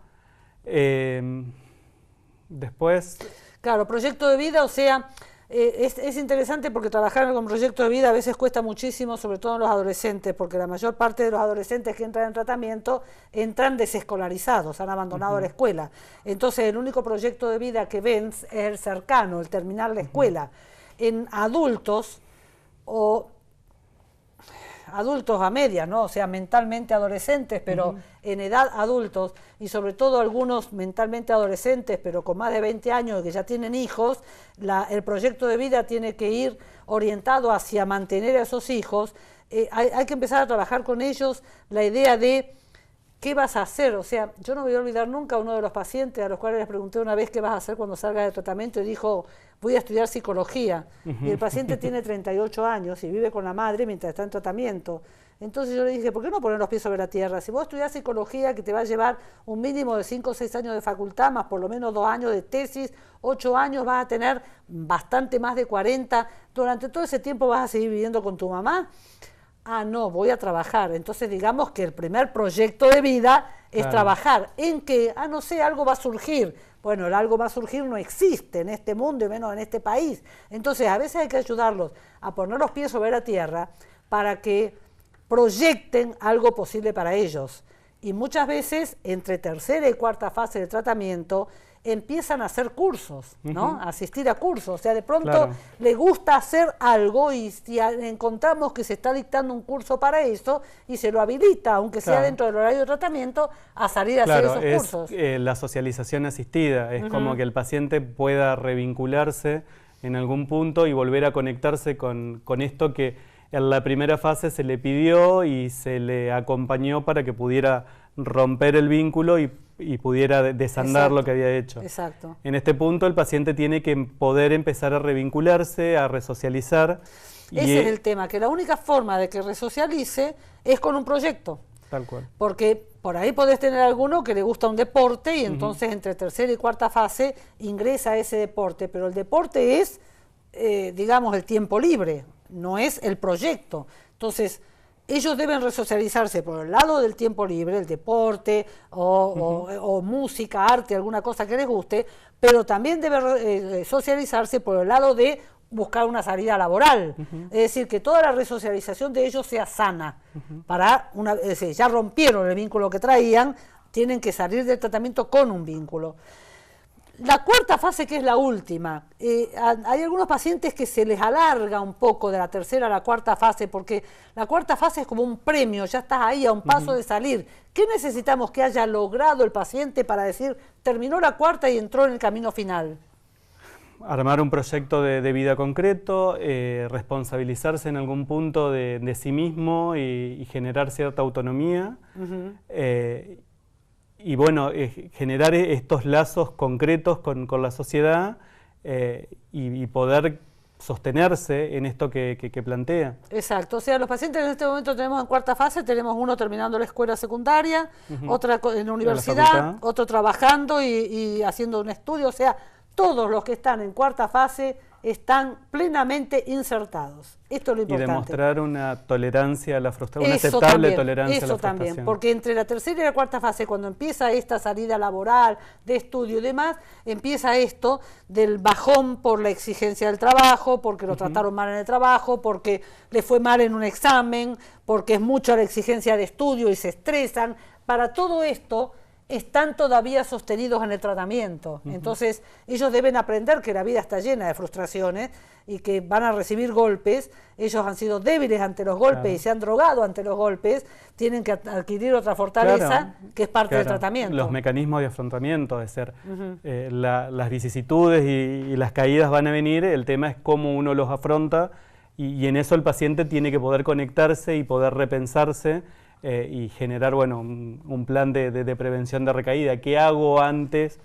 Después... Claro, proyecto de vida, o sea, es interesante porque trabajar con proyecto de vida a veces cuesta muchísimo, sobre todo en los adolescentes, porque la mayor parte de los adolescentes que entran en tratamiento entran desescolarizados, han abandonado la escuela. Entonces el único proyecto de vida que ven es el cercano, el terminar la escuela. En adultos o adultos a medias, ¿no? O sea, mentalmente adolescentes, pero en edad adultos, y sobre todo algunos mentalmente adolescentes, pero con más de 20 años que ya tienen hijos, el proyecto de vida tiene que ir orientado hacia mantener a esos hijos. Hay que empezar a trabajar con ellos la idea de ¿qué vas a hacer? O sea, yo no voy a olvidar nunca a uno de los pacientes a los cuales les pregunté una vez qué vas a hacer cuando salgas del tratamiento, y dijo, voy a estudiar psicología. Y el paciente tiene 38 años y vive con la madre mientras está en tratamiento. Entonces yo le dije, ¿por qué no poner los pies sobre la tierra? Si vos estudiás psicología, que te va a llevar un mínimo de 5 o 6 años de facultad, más por lo menos 2 años de tesis, 8 años, vas a tener bastante más de 40. Durante todo ese tiempo vas a seguir viviendo con tu mamá. Ah, no, voy a trabajar. Entonces digamos que el primer proyecto de vida es trabajar. ¿En qué? Ah, no sé, algo va a surgir. Bueno, el algo va a surgir no existe en este mundo y menos en este país. Entonces a veces hay que ayudarlos a poner los pies sobre la tierra para que proyecten algo posible para ellos. Y muchas veces, entre tercera y cuarta fase del tratamiento, empiezan a hacer cursos, ¿no? A asistir a cursos. O sea, de pronto Claro. le gusta hacer algo y si encontramos que se está dictando un curso para eso y se lo habilita, aunque sea Claro. dentro del horario de tratamiento, a salir a Claro, hacer esos cursos. la socialización asistida, es como que el paciente pueda revincularse en algún punto y volver a conectarse con esto que en la primera fase se le pidió y se le acompañó para que pudiera romper el vínculo y pudiera desandar Exacto. lo que había hecho. Exacto. En este punto el paciente tiene que poder empezar a revincularse, a resocializar. Ese es el tema, que la única forma de que resocialice es con un proyecto. Tal cual. Porque por ahí podés tener alguno que le gusta un deporte y entonces entre tercera y cuarta fase ingresa a ese deporte, pero el deporte es, digamos, el tiempo libre, no es el proyecto. Entonces, ellos deben resocializarse por el lado del tiempo libre, el deporte o música, arte, alguna cosa que les guste, pero también deben socializarse por el lado de buscar una salida laboral. Es decir, que toda la resocialización de ellos sea sana. Es decir, ya rompieron el vínculo que traían, tienen que salir del tratamiento con un vínculo. La cuarta fase, que es la última, hay algunos pacientes que se les alarga un poco de la tercera a la cuarta fase, porque la cuarta fase es como un premio, ya estás ahí a un paso de salir. ¿Qué necesitamos que haya logrado el paciente para decir, terminó la cuarta y entró en el camino final? Armar un proyecto de vida concreto, responsabilizarse en algún punto de sí mismo y generar cierta autonomía. Y bueno, generar estos lazos concretos con la sociedad y poder sostenerse en esto que plantea. Exacto, o sea, los pacientes en este momento tenemos en cuarta fase, tenemos uno terminando la escuela secundaria, otra en la universidad, otro trabajando y haciendo un estudio, o sea, todos los que están en cuarta fase están plenamente insertados. Esto es lo importante. Y demostrar una tolerancia a la frustración, una Eso aceptable también, tolerancia a la eso frustración. también, porque entre la tercera y la cuarta fase, cuando empieza esta salida laboral, de estudio y demás, empieza esto del bajón por la exigencia del trabajo, porque lo trataron mal en el trabajo, porque le fue mal en un examen, porque es mucha la exigencia de estudio y se estresan. Para todo esto están todavía sostenidos en el tratamiento. Entonces, ellos deben aprender que la vida está llena de frustraciones y que van a recibir golpes. Ellos han sido débiles ante los golpes y se han drogado ante los golpes. Tienen que adquirir otra fortaleza que es parte del tratamiento. Los mecanismos de afrontamiento, es decir, las vicisitudes y las caídas van a venir, el tema es cómo uno los afronta y en eso el paciente tiene que poder conectarse y poder repensarse y generar un plan de prevención de recaída. ¿Qué hago antes,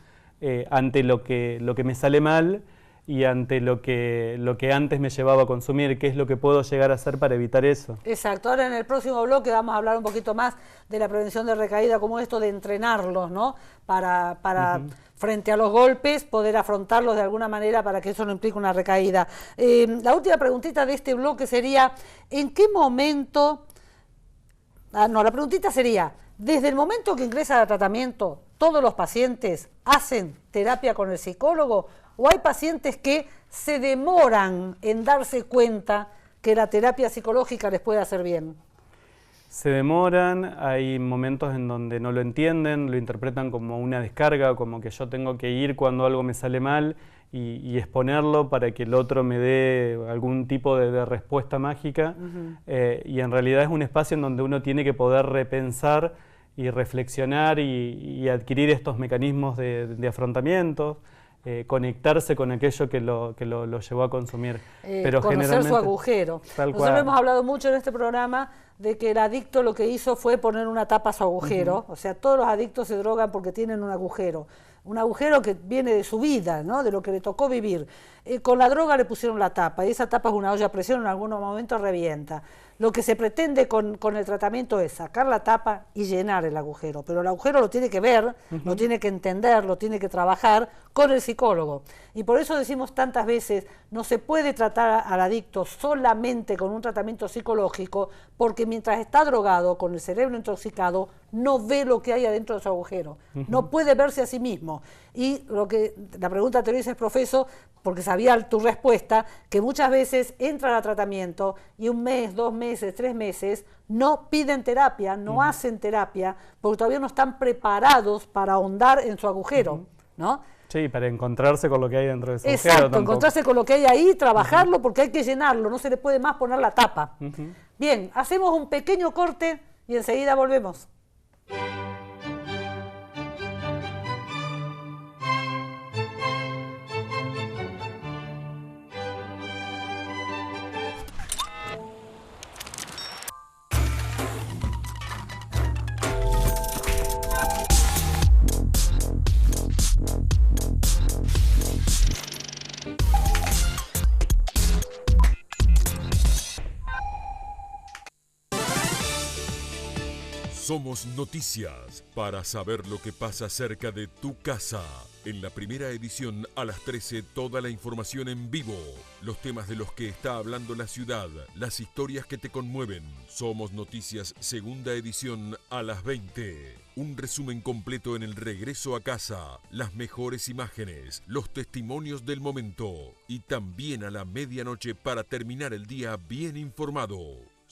ante lo que me sale mal y ante lo que antes me llevaba a consumir? ¿Qué es lo que puedo llegar a hacer para evitar eso? Exacto. Ahora en el próximo bloque vamos a hablar un poquito más de la prevención de recaída, como esto de entrenarlos, ¿no? Para frente a los golpes, poder afrontarlos de alguna manera para que eso no implique una recaída. La última preguntita de este bloque sería, ¿en qué momento... la preguntita sería, desde el momento que ingresa al tratamiento, ¿todos los pacientes hacen terapia con el psicólogo? ¿O hay pacientes que se demoran en darse cuenta que la terapia psicológica les puede hacer bien? Se demoran, hay momentos en donde no lo entienden, lo interpretan como una descarga, como que yo tengo que ir cuando algo me sale mal y exponerlo para que el otro me dé algún tipo de respuesta mágica. Y en realidad es un espacio en donde uno tiene que poder repensar y reflexionar y adquirir estos mecanismos de afrontamiento, conectarse con aquello que lo llevó a consumir. Pero conocer su agujero. Nosotros hemos hablado mucho en este programa de que el adicto lo que hizo fue poner una tapa a su agujero. O sea, todos los adictos se drogan porque tienen un agujero que viene de su vida, ¿no? De lo que le tocó vivir. Con la droga le pusieron la tapa, y esa tapa es una olla a presión, en algunos momentos revienta. Lo que se pretende con el tratamiento es sacar la tapa y llenar el agujero, pero el agujero lo tiene que ver, lo tiene que entender, lo tiene que trabajar con el psicólogo. Y por eso decimos tantas veces, no se puede tratar al adicto solamente con un tratamiento psicológico, porque mientras está drogado, con el cerebro intoxicado, no ve lo que hay adentro de su agujero, no puede verse a sí mismo. Y la pregunta anterior es, profesor, porque sabía tu respuesta, que muchas veces entran a tratamiento y 1 mes, 2 meses, 3 meses no piden terapia, no hacen terapia, porque todavía no están preparados para ahondar en su agujero, ¿no? Sí, para encontrarse con lo que hay dentro de ese agujero. Exacto, tampoco. encontrarse con lo que hay ahí, trabajarlo porque hay que llenarlo, no se le puede más poner la tapa. Bien, hacemos un pequeño corte y enseguida volvemos. Somos Noticias, para saber lo que pasa cerca de tu casa. En la primera edición a las 13, toda la información en vivo, los temas de los que está hablando la ciudad, las historias que te conmueven. Somos Noticias, segunda edición a las 20. Un resumen completo en el regreso a casa, las mejores imágenes, los testimonios del momento y también a la medianoche para terminar el día bien informado.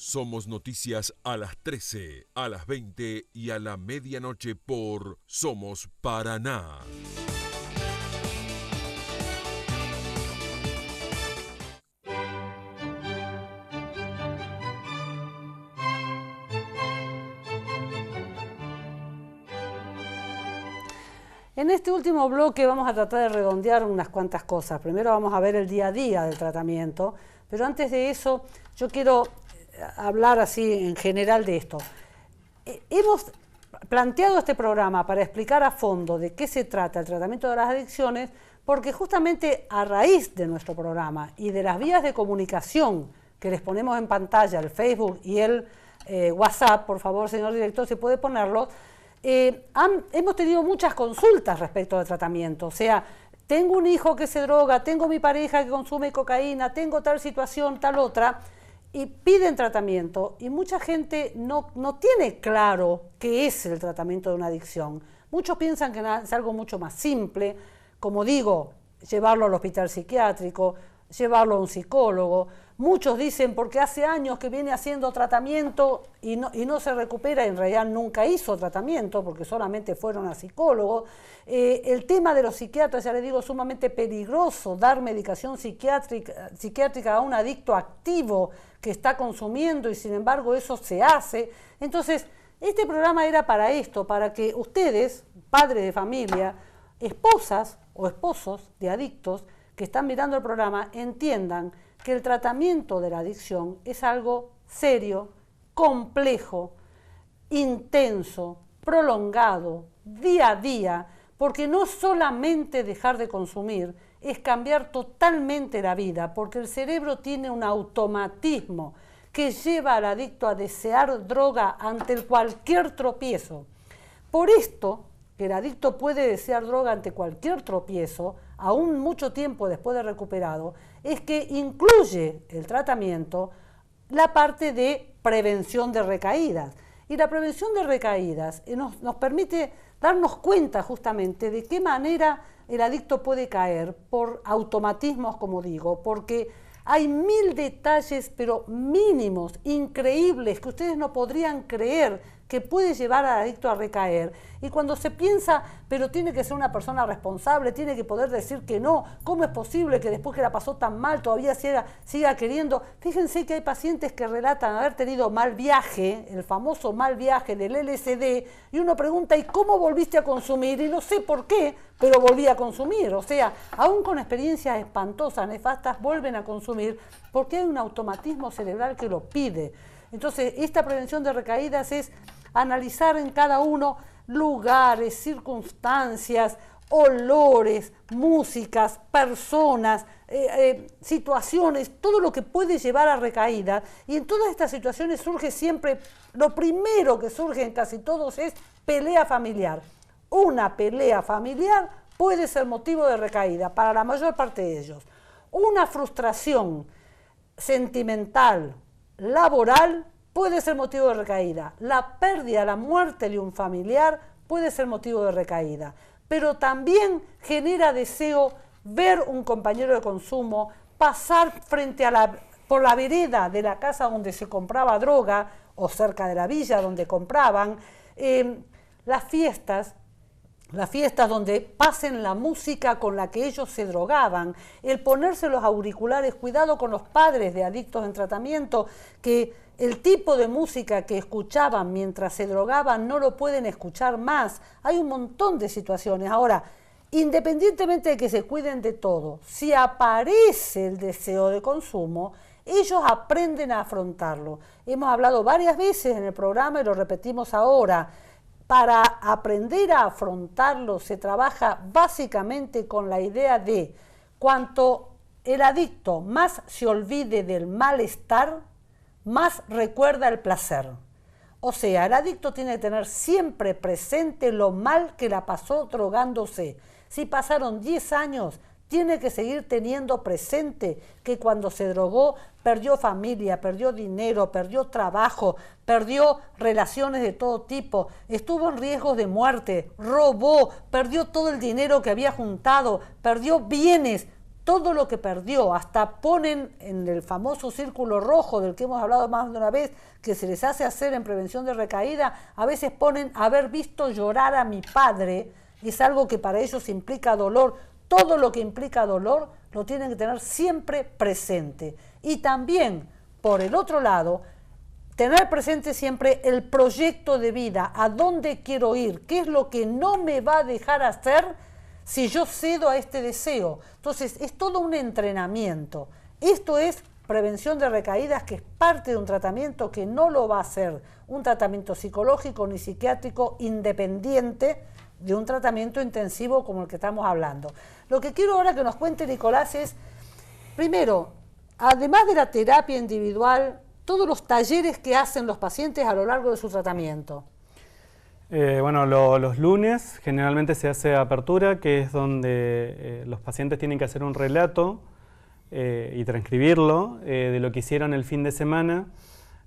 Somos Noticias a las 13, a las 20 y a la medianoche por Somos Paraná. En este último bloque vamos a tratar de redondear unas cuantas cosas. Primero vamos a ver el día a día del tratamiento, pero antes de eso yo quiero hablar así en general de esto. Hemos planteado este programa para explicar a fondo de qué se trata el tratamiento de las adicciones, porque justamente a raíz de nuestro programa y de las vías de comunicación que les ponemos en pantalla, el Facebook y el WhatsApp, por favor, señor director, si puede ponerlo, hemos tenido muchas consultas respecto al tratamiento. O sea, tengo un hijo que se droga, tengo mi pareja que consume cocaína, tengo tal situación, tal otra, y piden tratamiento, y mucha gente no tiene claro qué es el tratamiento de una adicción. Muchos piensan que es algo mucho más simple, como digo, llevarlo al hospital psiquiátrico, llevarlo a un psicólogo. Muchos dicen porque hace años que viene haciendo tratamiento y no se recupera, en realidad nunca hizo tratamiento porque solamente fueron a psicólogo. El tema de los psiquiatras, ya les digo, es sumamente peligroso dar medicación psiquiátrica a un adicto activo que está consumiendo y sin embargo eso se hace. Entonces, este programa era para esto, para que ustedes, padres de familia, esposas o esposos de adictos que están mirando el programa, entiendan que el tratamiento de la adicción es algo serio, complejo, intenso, prolongado, día a día, porque no solamente dejar de consumir, es cambiar totalmente la vida, porque el cerebro tiene un automatismo que lleva al adicto a desear droga ante cualquier tropiezo. Por esto, que el adicto puede desear droga ante cualquier tropiezo, aún mucho tiempo después de recuperado, es que incluye el tratamiento la parte de prevención de recaídas. Y la prevención de recaídas nos permite darnos cuenta justamente de qué manera el adicto puede caer por automatismos, como digo, porque hay 1000 detalles, pero mínimos, increíbles, que ustedes no podrían creer que puede llevar al adicto a recaer. Y cuando se piensa, pero tiene que ser una persona responsable, tiene que poder decir que no, ¿cómo es posible que después que la pasó tan mal todavía siga queriendo? Fíjense que hay pacientes que relatan haber tenido mal viaje, el famoso mal viaje del LSD, y uno pregunta, ¿y cómo volviste a consumir? Y no sé por qué, pero volví a consumir. O sea, aún con experiencias espantosas, nefastas, vuelven a consumir porque hay un automatismo cerebral que lo pide. Entonces, esta prevención de recaídas es analizar en cada uno lugares, circunstancias, olores, músicas, personas, situaciones, todo lo que puede llevar a recaída. Y en todas estas situaciones surge siempre, lo primero que surge en casi todos es pelea familiar. Una pelea familiar puede ser motivo de recaída para la mayor parte de ellos. Una frustración sentimental, laboral, puede ser motivo de recaída. La pérdida, la muerte de un familiar puede ser motivo de recaída. Pero también genera deseo ver un compañero de consumo, pasar por la vereda de la casa donde se compraba droga o cerca de la villa donde compraban, las fiestas, las fiestas donde pasen la música con la que ellos se drogaban, el ponerse los auriculares, cuidado con los padres de adictos en tratamiento, que el tipo de música que escuchaban mientras se drogaban no lo pueden escuchar más. Hay un montón de situaciones. Ahora, independientemente de que se cuiden de todo, si aparece el deseo de consumo, ellos aprenden a afrontarlo. Hemos hablado varias veces en el programa y lo repetimos ahora. Para aprender a afrontarlo se trabaja básicamente con la idea de cuanto el adicto más se olvide del malestar, más recuerda el placer. O sea, el adicto tiene que tener siempre presente lo mal que la pasó drogándose. Si pasaron 10 años, tiene que seguir teniendo presente que cuando se drogó perdió familia, perdió dinero, perdió trabajo, perdió relaciones de todo tipo, estuvo en riesgos de muerte, robó, perdió todo el dinero que había juntado, perdió bienes, todo lo que perdió, hasta ponen en el famoso círculo rojo del que hemos hablado más de una vez, que se les hace hacer en prevención de recaída, a veces ponen haber visto llorar a mi padre, es algo que para ellos implica dolor. Todo lo que implica dolor lo tienen que tener siempre presente. Y también, por el otro lado, tener presente siempre el proyecto de vida, a dónde quiero ir, qué es lo que no me va a dejar hacer si yo cedo a este deseo. Entonces, es todo un entrenamiento. Esto es prevención de recaídas, que es parte de un tratamiento que no lo va a hacer un tratamiento psicológico ni psiquiátrico independiente de un tratamiento intensivo como el que estamos hablando. Lo que quiero ahora que nos cuente Nicolás es, primero, además de la terapia individual, todos los talleres que hacen los pacientes a lo largo de su tratamiento. Bueno, los lunes generalmente se hace apertura, que es donde los pacientes tienen que hacer un relato y transcribirlo de lo que hicieron el fin de semana,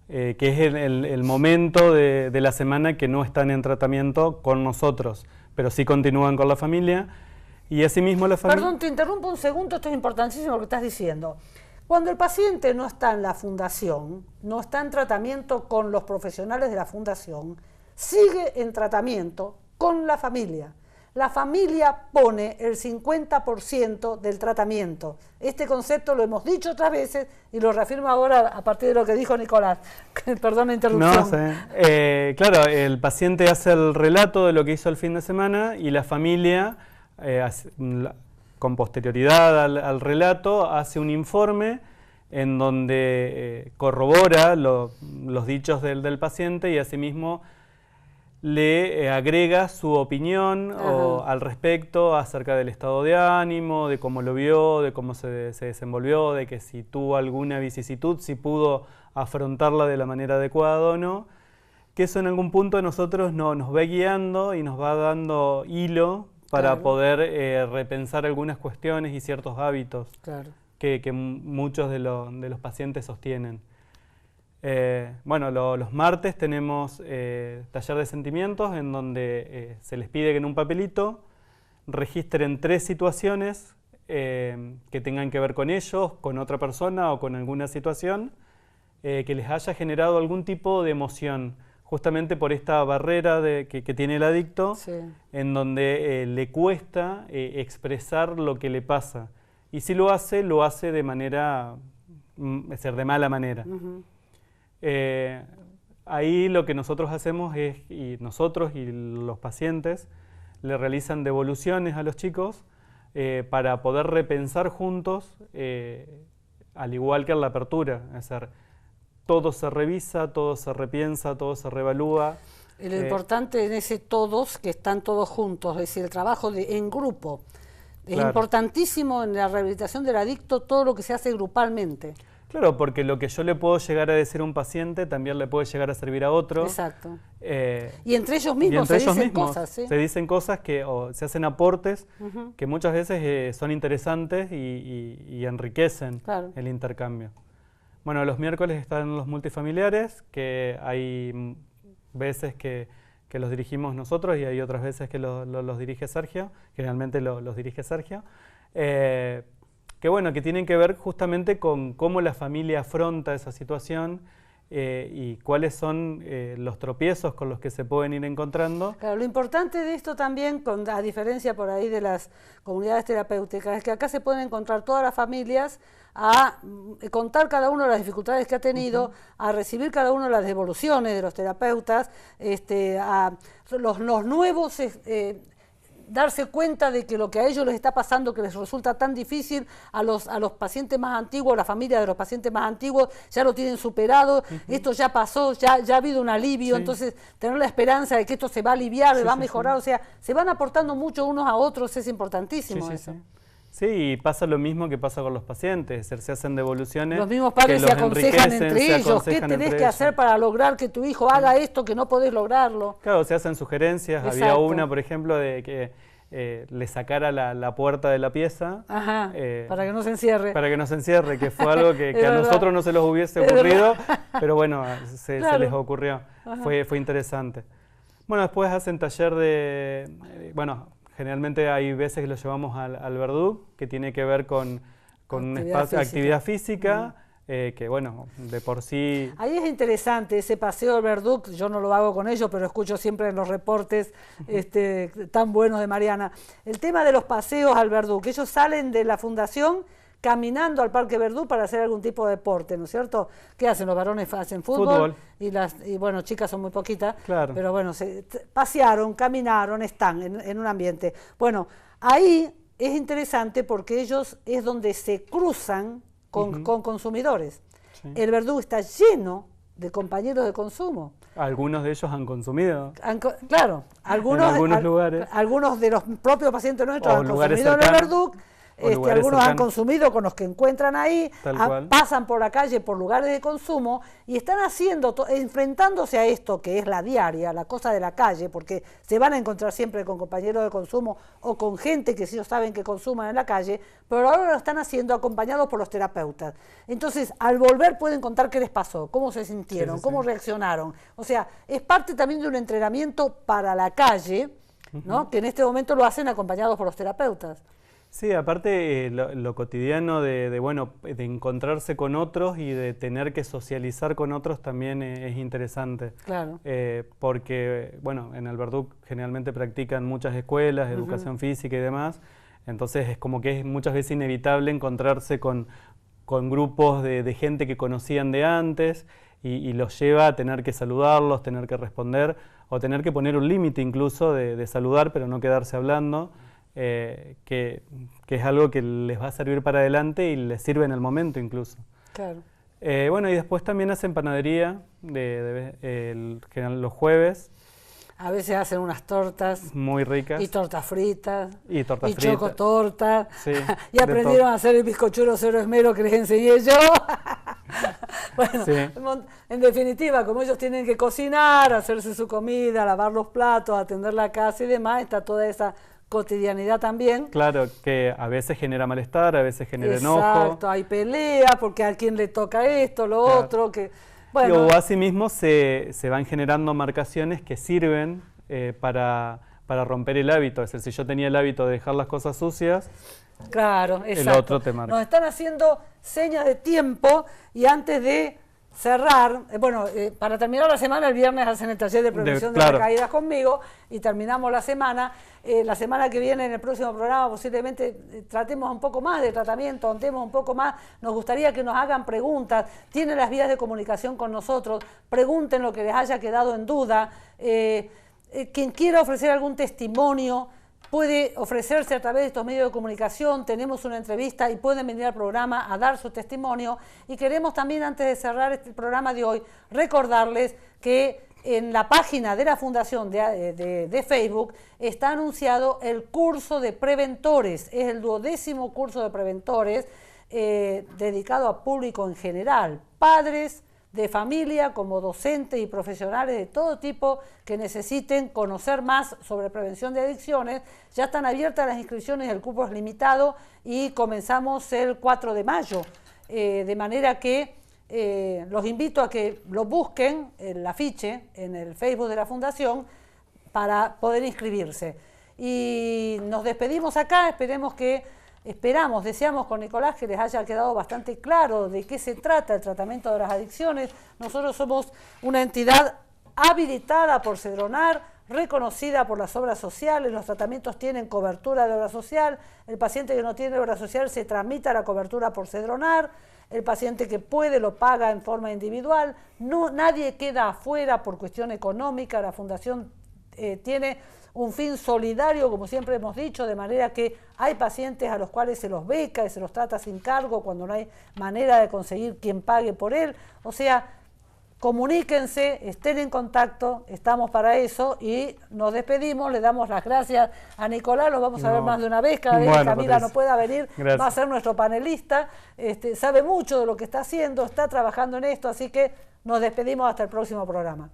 que es el momento de la semana que no están en tratamiento con nosotros, pero sí continúan con la familia. Y asimismo la familia... Perdón, te interrumpo un segundo, esto es importantísimo lo que estás diciendo. Cuando el paciente no está en la fundación, no está en tratamiento con los profesionales de la fundación, sigue en tratamiento con la familia. La familia pone el 50% del tratamiento. Este concepto lo hemos dicho otras veces y lo reafirmo ahora a partir de lo que dijo Nicolás. Perdón la interrupción. No sé. Claro, el paciente hace el relato de lo que hizo el fin de semana y la familia, con posterioridad al relato, hace un informe en donde corrobora los dichos del paciente y asimismo le agrega su opinión al respecto acerca del estado de ánimo, de cómo lo vio, de cómo se desenvolvió, de que si tuvo alguna vicisitud, si pudo afrontarla de la manera adecuada o no, que eso en algún punto a nosotros nos va guiando y nos va dando hilo para poder repensar algunas cuestiones y ciertos hábitos que muchos de los pacientes sostienen. Bueno, los martes tenemos taller de sentimientos en donde se les pide que en un papelito registren 3 situaciones que tengan que ver con ellos, con otra persona o con alguna situación que les haya generado algún tipo de emoción, justamente por esta barrera que tiene el adicto, en donde le cuesta expresar lo que le pasa. Y si lo hace de manera, es decir, de mala manera. Ahí lo que nosotros hacemos es, y nosotros y los pacientes le realizan devoluciones a los chicos para poder repensar juntos, al igual que en la apertura. Es decir, todo se revisa, todo se repiensa, todo se reevalúa. Lo importante en ese todos, que están todos juntos, es decir, el trabajo en grupo. Es importantísimo en la rehabilitación del adicto todo lo que se hace grupalmente. Claro, porque lo que yo le puedo llegar a decir a un paciente también le puede llegar a servir a otro. Exacto. Y entre ellos mismos se dicen cosas. ¿Sí? Se dicen cosas o se hacen aportes que muchas veces son interesantes y enriquecen el intercambio. Bueno, los miércoles están los multifamiliares, que hay veces que los dirigimos nosotros y hay otras veces que los dirige Sergio. Generalmente los dirige Sergio. Que bueno, que tienen que ver justamente con cómo la familia afronta esa situación y cuáles son los tropiezos con los que se pueden ir encontrando. Claro, lo importante de esto también, a diferencia por ahí de las comunidades terapéuticas, es que acá se pueden encontrar todas las familias a contar cada uno las dificultades que ha tenido, a recibir cada uno las devoluciones de los terapeutas, a los nuevos... darse cuenta de que lo que a ellos les está pasando, que les resulta tan difícil, a los pacientes más antiguos, las familias de los pacientes más antiguos ya lo tienen superado, esto ya pasó, ya ha habido un alivio, entonces tener la esperanza de que esto se va a aliviar, va a mejorar, o sea, se van aportando mucho unos a otros, es importantísimo eso. Sí, y pasa lo mismo que pasa con los pacientes, es decir, se hacen devoluciones. Los mismos padres se aconsejan entre ellos, ¿qué tenés que hacer para lograr que tu hijo haga esto que no podés lograrlo? Claro, se hacen sugerencias, Exacto. Había una, por ejemplo, de que le sacara la puerta de la pieza. Ajá, para que no se encierre. Para que no se encierre, que fue algo que a nosotros no se nos hubiese ocurrido, pero bueno, se les ocurrió, fue interesante. Bueno, después hacen taller bueno, generalmente hay veces que lo llevamos al Verdú, que tiene que ver con un espacio de actividad física, que bueno, de por sí... Ahí es interesante ese paseo al Verdú, yo no lo hago con ellos, pero escucho siempre en los reportes tan buenos de Mariana. El tema de los paseos al Verdú, que ellos salen de la fundación caminando al Parque Verdú para hacer algún tipo de deporte, ¿no es cierto? ¿Qué hacen? Los varones hacen fútbol. Y bueno, chicas son muy poquitas, claro. Pero bueno, pasearon, caminaron, están en un ambiente. Bueno, ahí es interesante porque ellos es donde se cruzan con consumidores. Sí. El Verdú está lleno de compañeros de consumo. Algunos de ellos han consumido. Claro, algunos, en algunos lugares. Algunos de los propios pacientes nuestros han consumido cercanos, en el Verdú. Algunos cercanos. Han consumido con los que encuentran ahí, pasan por la calle, por lugares de consumo y están enfrentándose a esto que es la diaria, la cosa de la calle, porque se van a encontrar siempre con compañeros de consumo o con gente que ellos saben que consuman en la calle, pero ahora lo están haciendo acompañados por los terapeutas. Entonces, al volver pueden contar qué les pasó, cómo se sintieron, cómo reaccionaron. O sea, es parte también de un entrenamiento para la calle, ¿no? Que en este momento lo hacen acompañados por los terapeutas. Sí, aparte lo cotidiano de encontrarse con otros y de tener que socializar con otros también es interesante. Claro. Porque, bueno, en el Verdú generalmente practican muchas escuelas, educación física y demás, entonces es como que es muchas veces inevitable encontrarse con grupos de gente que conocían de antes y los lleva a tener que saludarlos, tener que responder o tener que poner un límite incluso de saludar pero no quedarse hablando. Que es algo que les va a servir para adelante y les sirve en el momento incluso. Claro. Bueno, y después también hacen panadería los jueves. A veces hacen unas tortas. Muy ricas. Y tortas fritas. Y tortas fritas. Y chocotortas. Sí, y aprendieron a hacer el bizcochuelo cero esmero que les enseñé yo. Bueno, sí. En definitiva, como ellos tienen que cocinar, hacerse su comida, lavar los platos, atender la casa y demás, está toda esa cotidianidad también. Claro, que a veces genera malestar, a veces genera enojo. Exacto, hay pelea porque a quién le toca esto, lo otro, que... Bueno. O asimismo se van generando marcaciones que sirven para romper el hábito. Es decir, si yo tenía el hábito de dejar las cosas sucias, claro, exacto. El otro te marca. Nos están haciendo señas de tiempo y antes de cerrar, para terminar la semana, el viernes hacen el taller de prevención de las caídas conmigo y terminamos la semana. La semana que viene, en el próximo programa, posiblemente tratemos un poco más de tratamiento, andemos un poco más. Nos gustaría que nos hagan preguntas. Tienen las vías de comunicación con nosotros. Pregunten lo que les haya quedado en duda. Quien quiera ofrecer algún testimonio puede ofrecerse a través de estos medios de comunicación. Tenemos una entrevista y pueden venir al programa a dar su testimonio. Y queremos también, antes de cerrar este programa de hoy, recordarles que en la página de la Fundación de Facebook está anunciado el curso de preventores. Es el 12º curso de preventores dedicado a público en general, padres de familia como docentes y profesionales de todo tipo que necesiten conocer más sobre prevención de adicciones. Ya están abiertas las inscripciones, el cupo es limitado y comenzamos el 4 de mayo, de manera que los invito a que lo busquen, el afiche, en el Facebook de la Fundación para poder inscribirse. Y nos despedimos acá, esperemos que esperamos, deseamos con Nicolás que les haya quedado bastante claro de qué se trata el tratamiento de las adicciones. Nosotros somos una entidad habilitada por Cedronar, reconocida por las obras sociales, los tratamientos tienen cobertura de obra social, el paciente que no tiene obra social se tramita la cobertura por Cedronar, el paciente que puede lo paga en forma individual, nadie queda afuera por cuestión económica, la Fundación tiene un fin solidario, como siempre hemos dicho, de manera que hay pacientes a los cuales se los beca y se los trata sin cargo cuando no hay manera de conseguir quien pague por él. O sea, comuníquense, estén en contacto, estamos para eso y nos despedimos, le damos las gracias a Nicolás, lo vamos a ver más de una vez, cada vez que Camila no pueda venir, va a ser nuestro panelista, sabe mucho de lo que está haciendo, está trabajando en esto, así que nos despedimos hasta el próximo programa.